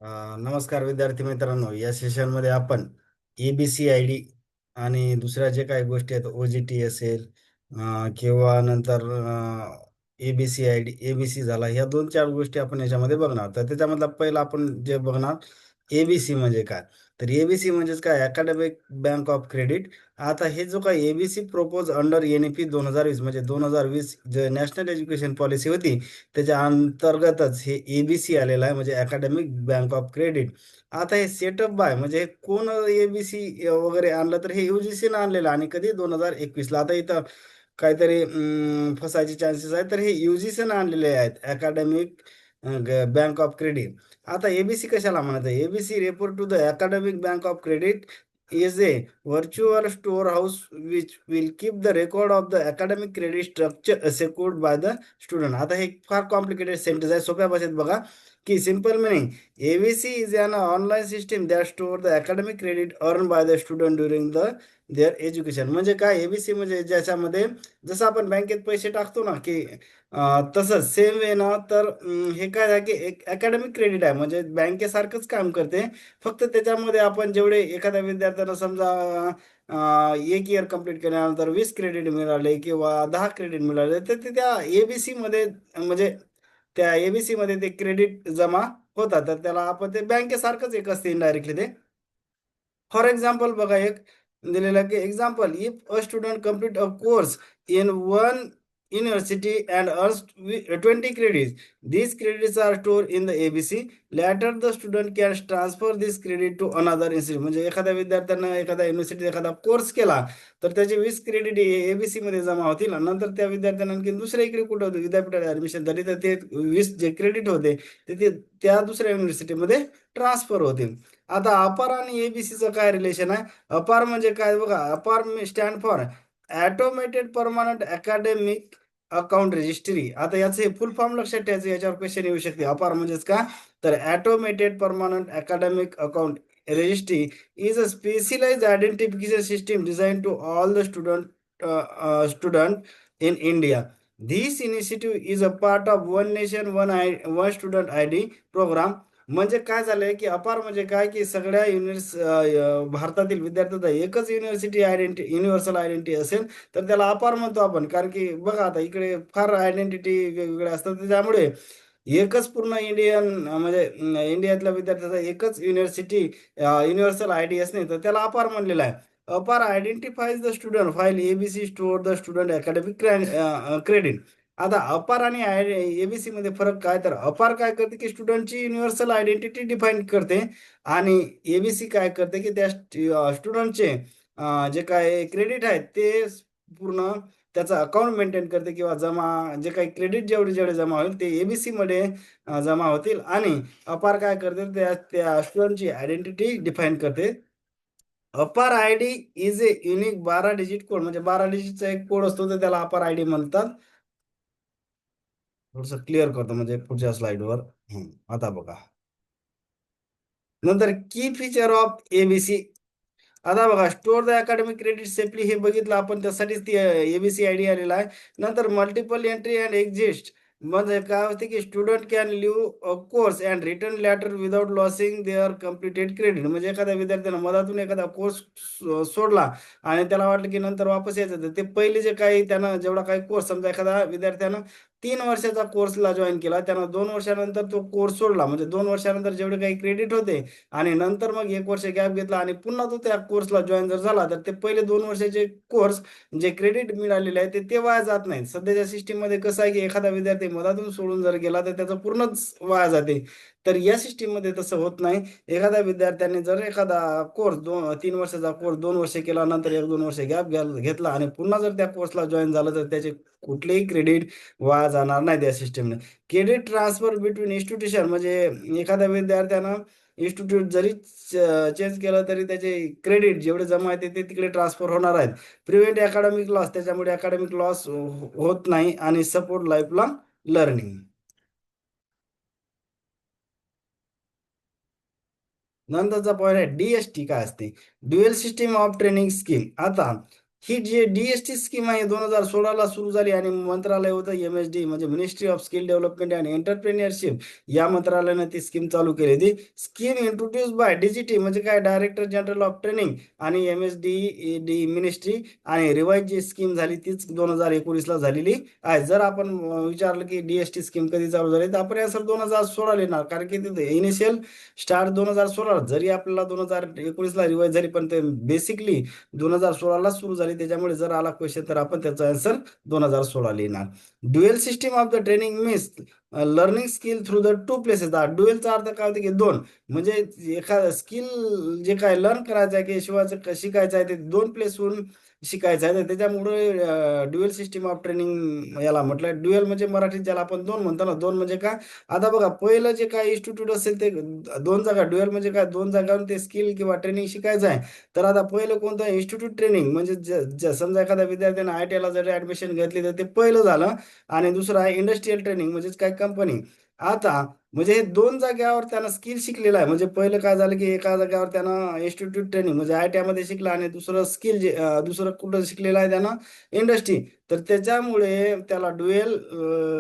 नमस्कार विद्यार्थी मित्रांनो, या सेशनमध्ये आपण एबीसी आय डी आणि दुसऱ्या जे काही गोष्टी आहेत OGT असेल किंवा नंतर एबीसी आय डी एबीसी झाला, ह्या दोन चार गोष्टी आपण याच्यामध्ये बघणार. तर त्याच्यामधला पहिला आपण जे बघणार एबीसी म्हणजे काय. तर एबीसी म्हणजेच काय, अकॅडमिक बँक ऑफ क्रेडिट. आता हे जो काही एबीसी प्रोपोज अंडर NEP 2020 म्हणजे 2020 जे नॅशनल एज्युकेशन पॉलिसी होती, त्याच्या अंतर्गतच हे एबीसी आलेलं आहे, म्हणजे अकॅडमिक बँक ऑफ क्रेडिट. आता हे सेटअप बाय म्हणजे हे कोण एबीसी वगैरे आणलं, तर हे युजीसीनं आणलेलं आणि कधी 2021ला. आता इथं काहीतरी फसायचे चान्सेस आहेत, तर हे युजीसीनं आणलेले आहेत अकॅडमिक बँक ऑफ क्रेडिट. आता एबीसी कशाला म्हणायचं, ABC refer to the academic bank of credit is a virtual storehouse which will keep the record of the academic credit structure secured by the student. आता हे फार complicated sentence आहे, सोप्या भाषेत बघा की simple meaning, ABC is an online system that store the academic credit earn by the student during the their education. म्हणजे काय, एबीसी म्हणजे ज्याच्यामध्ये जसं आपण बँकेत पैसे टाकतो ना, की तसंच सेम वे ना, तर हे काय आहे की एक अकॅडमिक क्रेडिट आहे, म्हणजे बँकेसारखंच काम करते. फक्त त्याच्यामध्ये आपण जेवढे एखाद्या विद्यार्थ्यांना समजा 1 इयर कंप्लीट केल्यानंतर 20 क्रेडिट मिळाले किंवा 10 क्रेडिट मिळाले, तर ते त्या एबीसी मध्ये म्हणजे त्या एबीसी मध्ये ते क्रेडिट जमा होतात. तर त्याला आपण ते बँकेसारखंच एक असते इनडायरेक्टली ते. फॉर एक्झाम्पल बघा, एक दिलेलं की example, if a student complete a course in one university and earns 20 credits, these credits are stored in the ABC. Later the student can transfer this credit to another institute. म्हणजे एखाद्या विद्यार्थ्यानं एखाद्या युनिव्हर्सिटीत एखादा course केला, तर त्याचे 20 credit ABC मध्ये जमा होतील आणि नंतर त्या विद्यार्थ्यानं आणखी दुसऱ्या इकडे कुठं होतं विद्यापीठात ऍडमिशन झाली, तर ते 20 जे क्रेडिट होते ते त्या दुसऱ्या युनिव्हर्सिटीमध्ये ट्रान्सफर होतील. आता अपार आणि एबीसीचं काय रिलेशन आहे. अपार म्हणजे काय बघा, अपार stand for automated permanent academic account registry. आता याचं हे फुल फॉर्म लक्षात ठेवायचं, याच्यावर क्वेश्चन येऊ शकते. अपार म्हणजेच का, तर automated permanent academic account registry is a specialised identification system design to all the student in India. This initiative is a part of One Nation One Student ID programme. म्हणजे काय झालंय की अपार म्हणजे काय, की सगळ्या भारतातील विद्यार्थ्यांचा एकच युनिव्हर्सल आयडेंटिटी असेल, तर त्याला अपार म्हणतो आपण. कारण की बघा, आता इकडे फार आयडेंटिटी वेगवेगळ्या असतात, त्याच्यामुळे एकच पूर्ण म्हणजे इंडियातल्या विद्यार्थ्याचा एकच युनिव्हर्सल आयडी असणे, तर त्याला अपार म्हणलेला आहे. APAAR identifies the student file ABC store the student academic credit. आता अपार आणि एबीसी मध्ये फरक काय, तर अपार काय करते की स्टुडंटची युनिव्हर्सल आयडेंटिटी डिफाईन करते आणि एबीसी काय करते की त्या स्टुडंटचे जे काय क्रेडिट आहेत ते पूर्ण त्याचा अकाउंट मेंटेन करते, किंवा जमा जे काही क्रेडिट जेवढे जेवढे जमा होईल ते एबीसी मध्ये जमा होतील. आणि अपार काय करते, त्या त्या स्टुडंटची आयडेंटिटी डिफाईन करते. अपार I D is a unique 12 digit code, म्हणजे 12 डिजिटचा एक कोड असतो, तर त्याला अपार आय डी म्हणतात. थोडस क्लिअर करतो म्हणजे पुढच्या स्लाइडवर. आता बघा, नंतर की फीचर ऑफ एबीसी. आता बघा, store the academic credit safely, हे बघितलं आपण, त्यासाठीच ती एबीसी आय डी आलेला आहे. नंतर मल्टिपल एंट्री अँड एक्झिस्ट, म्हणजे काय होते की student can leave a course and return later without losing their completed credit. म्हणजे एखाद्या विद्यार्थ्यानं मधातून एखादा कोर्स सोडला आणि त्याला वाटलं की नंतर वापस यायचं, तर ते पहिले जे काही त्यानं जेवढा काही कोर्स, समजा एखादा विद्यार्थ्यानं 3 वर्षाचा कोर्सला जॉईन केला, त्यानं 2 वर्षानंतर तो कोर्स सोडला, म्हणजे 2 वर्षानंतर जेवढे काही क्रेडिट होते आणि नंतर मग 1 वर्ष गॅप घेतला आणि पुन्हा तो त्या कोर्सला जॉईन जर झाला, तर ते पहिले 2 वर्षाचे कोर्स जे क्रेडिट मिळालेले आहे ते वाया जात नाहीत. सध्याच्या सिस्टीम मध्ये कसं आहे की एखादा विद्यार्थी मधातून सोडून जर गेला, तर त्याचं पूर्णच वाया जाते. तर या सिस्टीम मध्ये तसं होत नाही. एखाद्या विद्यार्थ्याने जर एखादा कोर्स 3 वर्षाचा कोर्स 2 वर्ष केला, नंतर 1-2 वर्ष गॅप घेतला आणि पुन्हा जर त्या कोर्सला जॉईन झालं, तर त्याचे कुठलेही क्रेडिट वाया जाणार नाही त्या सिस्टीमने. क्रेडिट ट्रान्सफर बिटवीन इन्स्टिट्यूशन, म्हणजे एखाद्या विद्यार्थ्यानं इन्स्टिट्यूट जरी चेंज केलं, तरी त्याचे क्रेडिट जेवढे जमा आहेत ते तिकडे ट्रान्सफर होणार आहेत. प्रिव्हेंट अकॅडमिक लॉस, त्याच्यामुळे अकॅडमिक लॉस होत नाही. आणि सपोर्ट लाईफ लॉंग लर्निंग. नंतरचा पॉईंट आहे डीएसटी काय असते, dual system of training scheme. आता ही जी DST स्कीम आहे 2016ला सुरू झाली आणि मंत्रालय होतं MSD म्हणजे ministry of skill development and entrepreneurship. या मंत्रालयाने ती स्कीम चालू केली होती. स्कीम इंट्रोड्यूस बाय DGT म्हणजे काय डायरेक्टर जनरल ऑफ ट्रेनिंग आणि MSD मिनिस्ट्री, आणि रिवाईज जी स्कीम झाली तीच 2019ला झालेली आहे. जर आपण विचारलं की DST स्कीम कधी चालू झाली तर आपण सर 2016 लिहिणार, कारण की तिथे इनिशियल स्टार्ट 2016, जरी आपल्याला 2019ला रिवाईज झाली पण ते बेसिकली 2016ला सुरू झाली. त्याच्यामुळे जर आला क्वेश्चन तर आपण त्याचा आन्सर 2016 लिहिणार. Dual system of the training means learning skill through the two places. ड्युएलचा अर्थ काय होते की दोन, म्हणजे एखादं स्किल जे काय लर्न करायचं आहे की शिकायचं आहे ते दोन प्लेसहून शिकायचं आहे. तर त्याच्यामुळे ड्युएल सिस्टीम ऑफ ट्रेनिंग याला म्हटलं. ड्युएल म्हणजे मराठीत ज्याला आपण दोन म्हणतो ना, दोन म्हणजे काय, आता बघा पहिलं जे काय इन्स्टिट्यूट असेल ते दोन जागा, ड्युएल म्हणजे काय दोन जागावर ते स्किल किंवा ट्रेनिंग शिकायचं आहे. तर आता पहिलं कोणतं इन्स्टिट्यूट ट्रेनिंग म्हणजे समजा एखाद्या विद्यार्थ्याने ITला जर ऍडमिशन घेतली तर ते पहिलं झालं. आणि दुसरं आहे इंडस्ट्रियल ट्रेनिंग म्हणजेच काय कंपनी. आता म्हणजे हे दोन जाग्यावर त्यानं स्किल शिकलेलं आहे. म्हणजे पहिलं काय झालं की एका जाग्यावर त्यानं इन्स्टिट्यूट ट्रेनिंग म्हणजे ITमध्ये शिकलं आणि दुसरं स्किल जे दुसरं कुठं शिकलेलं आहे त्यानं इंडस्ट्री. तर त्याच्यामुळे त्याला dual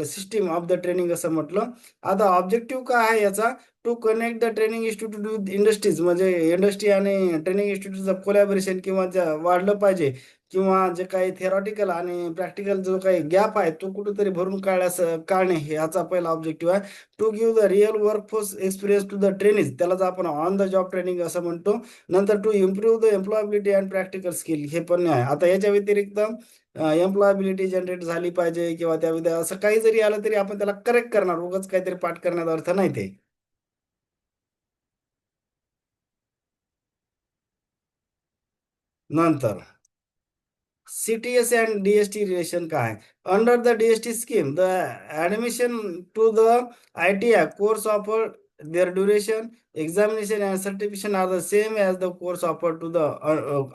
system of the training असं म्हटलं. आता ऑब्जेक्टिव्ह काय आहे याचा, to connect the training institute with industries म्हणजे इंडस्ट्री आणि ट्रेनिंग इन्स्टिट्यूटचं कोलॅबोरेशन किंवा वाढलं पाहिजे, किंवा जे काही थेरॉटिकल आणि प्रॅक्टिकल जो काही गॅप आहे तो कुठेतरी भरून काढणे हे याचा पहिला ऑब्जेक्टिव्ह आहे. To give the real workforce experience to the trainees, त्यालाच आपण ऑन द जॉब ट्रेनिंग असं म्हणतो. नंतर to improve the employability and practical skill हे पण आहे. आता याच्या व्यतिरिक्त एम्प्लॉयबिलिटी जनरेट झाली पाहिजे किंवा त्या असं काही जरी आलं तरी आपण त्याला करेक्ट करणार, उगाच काहीतरी पाठ करण्याचा अर्थ नाही ते. नंतर CTS and DST relation काय? Under the DST scheme, the admission to the ITI course offered, their duration, examination and certification are the same as the course offered to the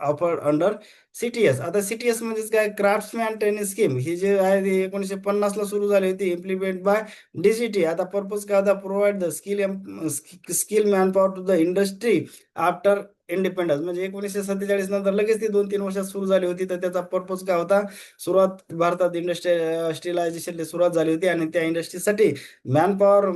offered under CTS. आता CTS म्हणजेच काय, क्राफ्ट्समॅन training scheme ही जे आहे ती 1950ला सुरू झाली होती, implement by DGT. आता पर्पज काय होता, provide the skill manpower to the industry after independence. म्हणजे 1947 नंतर लगेच ती 2-3 वर्षात सुरू झाली होती. तर त्याचा पर्पज काय होता, सुरुवात भारतात इंडस्ट्रियलायझेशनला सुरुवात झाली होती आणि त्या इंडस्ट्रीसाठी मॅन पॉवर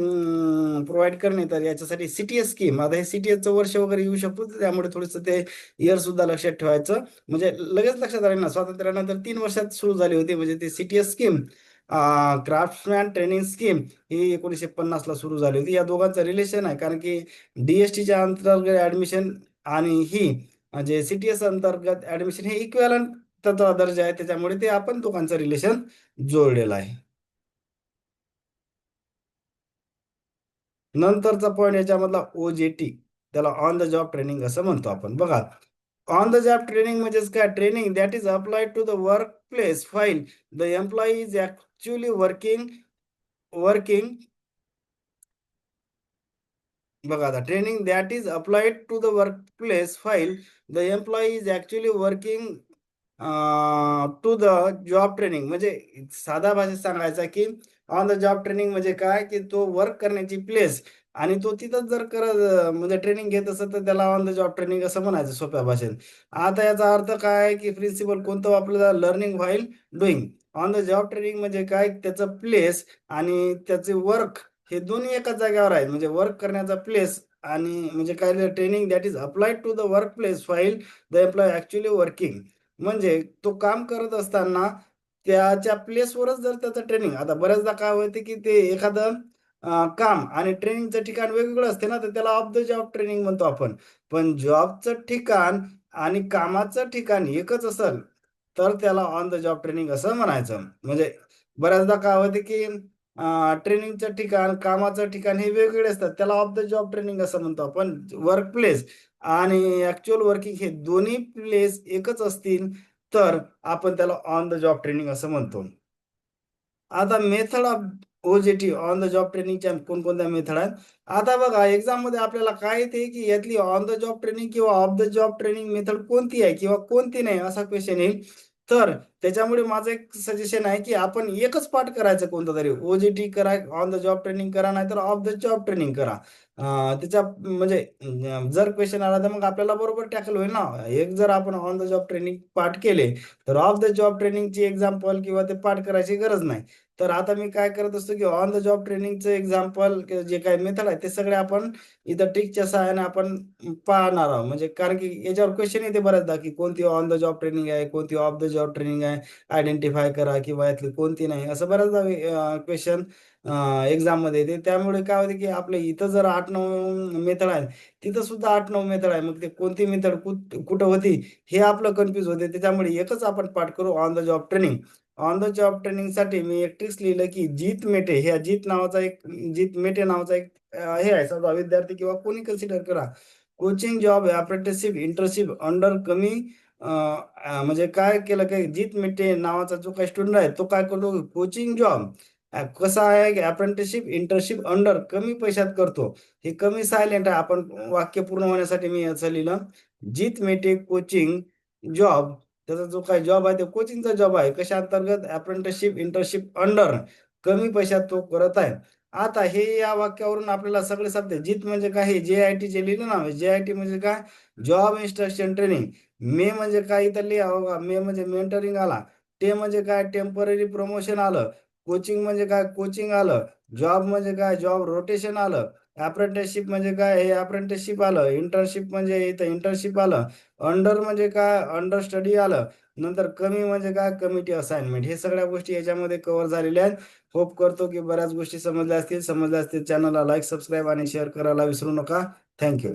प्रोव्हाइड करणे. तर याच्यासाठी CTS स्कीम, आता हे CTSचं वर्ष वगैरे येऊ शकतो त्यामुळे थोडंसं ते इयर सुद्धा लक्षात ठेवायचं. म्हणजे लगेच लक्षात राहील ना, स्वातंत्र्यानंतर 3 वर्षात सुरू झाली होती. म्हणजे ती CTS scheme, craftsman training scheme ही 1950ला सुरू झाली होती. या दोघांचं रिलेशन आहे, कारण की DSTच्या अंतर्गत ऍडमिशन आणि ही म्हणजे CTS अंतर्गत ऍडमिशन हे इक्विव्हॅलंट त्याचा दर्जा आहे, त्याच्यामुळे ते आपण दोघांचं रिलेशन जोडलेलं आहे. नंतरचा पॉईंट याच्यामधला OJT, त्याला ऑन द जॉब ट्रेनिंग असं म्हणतो आपण. बघा, ऑन द जॉब ट्रेनिंग म्हणजेच काय, training that is applied to the workplace while the employee is actually working. बघा आता, training that is applied to the workplace while the employee is actually working to the job training. म्हणजे साधा भाषेत सांगायचा की on the job training म्हणजे काय, की तो वर्क करण्याची प्लेस आणि तो तिथंच जर करत म्हणजे ट्रेनिंग घेत असत तर त्याला ऑन द जॉब ट्रेनिंग असं म्हणायचं सोप्या भाषेत. आता याचा अर्थ काय आहे की प्रिन्सिपल कोणतं वापरलं, learning while doing. On the job training म्हणजे काय, त्याचं प्लेस आणि त्याचे वर्क हे दोन्ही एकाच जागेवर आहेत. म्हणजे वर्क करण्याचा प्लेस आणि म्हणजे काय, training that is applied to the workplace while the employee actually working. म्हणजे तो काम करत असताना त्याच्या प्लेसवरच जर त्याचं ट्रेनिंग, आता बऱ्याचदा काय होते की ते एखादं काम आणि ट्रेनिंगचं ठिकाण वेगवेगळं असते ना, तर त्याला ऑफ द जॉब ट्रेनिंग म्हणतो आपण. पण जॉबचं ठिकाण आणि कामाचं ठिकाण एकच असेल तर त्याला ऑन द जॉब ट्रेनिंग असं म्हणायचं. म्हणजे बऱ्याचदा काय होते की ट्रेनिंगचं ठिकाण कामाचं ठिकाण हे वेगवेगळे असतात, त्याला ऑफ द जॉब ट्रेनिंग असं म्हणतो आपण. वर्क प्लेस आणि ऍक्च्युअल वर्किंग हे दोन्ही प्लेस एकच असतील तर आपण त्याला ऑन द जॉब ट्रेनिंग असं म्हणतो. आता method of OJT on the job ट्रेनिंगच्या कोणकोणत्या मेथड आहेत. आता बघा, एक्झाम मध्ये आपल्याला काय येते की यातली ऑन द जॉब ट्रेनिंग किंवा of the job training method कोणती आहे किंवा कोणती नाही असा क्वेश्चन येईल. तर त्याच्यामुळे माझं एक सजेशन आहे की आपण एकच पार्ट करायचं कोणतं तरी, ओजीटी करा, ऑन द जॉब ट्रेनिंग करा, नाहीतर ऑफ द जॉब ट्रेनिंग करा. त्याच्या म्हणजे जर क्वेश्चन आला तर मग आपल्याला बरोबर टॅकल होईल ना. एक जर आपण on the job training part केले तर ऑफ द जॉब ट्रेनिंगची एक्झाम्पल किंवा ते पार्ट करायची गरज नाही. तर आता मी काय करत असतो की ऑन द जॉब ट्रेनिंगचं एक्झाम्पल जे काही मेथड आहे ते सगळे आपण इथं टिकच्या सहाय्याने आपण पाहणार आहोत. म्हणजे कारण की याच्यावर क्वेश्चन येते बऱ्याचदा की कोणती ऑन द जॉब ट्रेनिंग आहे, कोणती ऑफ द जॉब ट्रेनिंग आहे, आयडेंटिफाय करा किंवा यातली कोणती नाही, असं बऱ्याचदा क्वेश्चन एक्झाममध्ये येते. त्यामुळे काय होते की आपल्या इथं जर 8-9 मेथड आहे, तिथं सुद्धा 8-9 मेथड आहे. मग ते कोणती मेथड कुठं होती हे आपलं कन्फ्यूज होते. त्याच्यामुळे एकच आपण पाठ करू, on the job training. On the job ट्रेनिंगसाठी मी एक ट्रिक्स लिहिलं की जीत मेटे, ह्या जीत मेटे नावाचा एक हे आहे. समजा विद्यार्थी किंवा कोणी कन्सिडर करा, coaching job, apprenticeship, internship under कमी म्हणजे काय केलं काय, जीत मिटे नावाचा जो काही स्टुडंट आहे तो काय करतो, कोचिंग जॉब कसा आहे की अप्रेंटिसशिप, इंटर्नशिप अंडर कमी पैशात करतो. हे कमी सायलेंट आहे. आपण वाक्य पूर्ण होण्यासाठी मी याचं लिहिलं, जीत मेटे कोचिंग जॉब. त्याचा जो काही जॉब आहे तो कोचिंगचा जॉब आहे. कशा अंतर्गत, अप्रेंटिसशिप, इंटर्नशिप अंडर कमी पैशात तो करत आहे. आता हे या वाक्यावरून आपल्याला सगळे शब्द, जित म्हणजे काय, हे JIT जे लिहिलं ना, JIT म्हणजे काय, जॉब इन्स्ट्रक्शन ट्रेनिंग. मे म्हणजे काय, इथं लिहा बघा, मे म्हणजे मेंटरिंग आला. ते म्हणजे काय, टेम्पररी प्रमोशन आलं. कोचिंग म्हणजे काय, कोचिंग आलं. जॉब म्हणजे काय, जॉब रोटेशन आलं. अप्रेंटिसशिप म्हणजे काय, हे अप्रेंटिसशिप आलं. इंटर्नशिप म्हणजे इथं इंटर्नशिप आलं. अंडर म्हणजे काय, अंडर स्टडी आलं. नंतर कमी म्हणजे काय, कमिटी असाइनमेंट. हे सगळ्या गोष्टी याच्यामध्ये कव्हर झालेल्या आहेत. होप करतो की बऱ्याच गोष्टी समजल्या असतील. चॅनलला लाईक, सबस्क्राईब आणि शेअर करायला विसरू नका. थँक्यू.